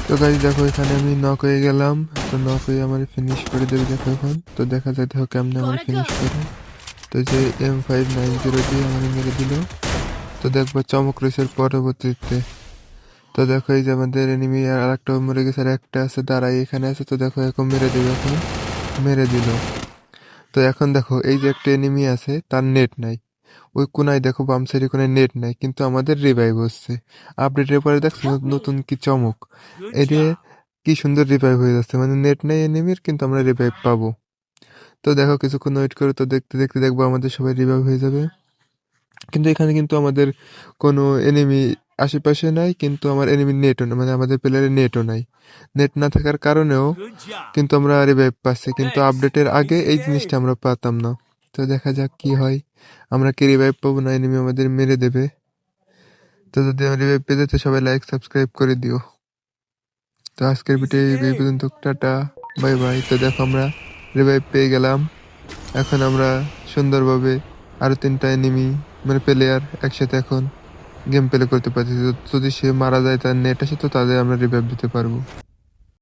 তো গাইস দেখো এখানে আমি নক হয়ে গেলাম। তো নক হয়ে আমার ফিনিশ করে দেবে দেখো এখন। তো দেখা যায় দেখো কেমনে আমার ফিনিশ করে। তো যে M590 দিয়ে আমার মেরে দিল। তো দেখবো চমক রয়েছে পরবর্তীতে। তো দেখো এই যে আমাদের এনিমি আর একটা মরে গেছে আর একটা আছে দাঁড়াই এখানে আছে। তো দেখো এখন মেরে দেবে এখন। মেরে দিল। তো এখন দেখো এই যে একটা এনিমি আছে তার নেট নাই। ওই কোনায় দেখো বাম সাইডে কোনায় নেট নাই কিন্তু আমাদের রিভাইভ হচ্ছে। আপডেটের পরে দেখছো নতুন কি চমক। এটা কি সুন্দর রিভাইভ হয়ে যাচ্ছে, মানে নেট নেই এনিমির কিন্তু আমরা রিভাইভ পাবো। তো দেখো কিছুক্ষণ ওয়েট করে তো দেখতে দেখতে দেখবো আমাদের সবাই রিভাইভ হয়ে যাবে। কিন্তু এখানে কিন্তু আমাদের কোনো এনিমি আশেপাশে নাই, কিন্তু আমার এনিমির নেটও না, মানে আমাদের প্লেয়ারের নেটও নাই। নেট না থাকার কারণেও কিন্তু আমরা রিভাইভ পাচ্ছি, কিন্তু আপডেটের আগে এই জিনিসটা আমরা পাতাম না। তো দেখা যাক কি হয়, আমরা কি রিভাইভ পাবো না এনিমি আমাদের মেরে দেবে। তো যদি আমি রিভাইভ পেয়ে যাতে সবাই লাইক সাবস্ক্রাইব করে দিও। তো আজকের ভিডিও এই পর্যন্ত, টাটা বাই বাই। তো দেখো আমরা রিভাইভ পেয়ে গেলাম। এখন আমরা সুন্দরভাবে আরো 3টা এনিমি মানে প্লেয়ার একসাথে এখন গেম প্লে করতে পারছি। যদি সে মারা যায় তার নেট আসে তো তাদের আমরা রিভাইভ দিতে পারবো।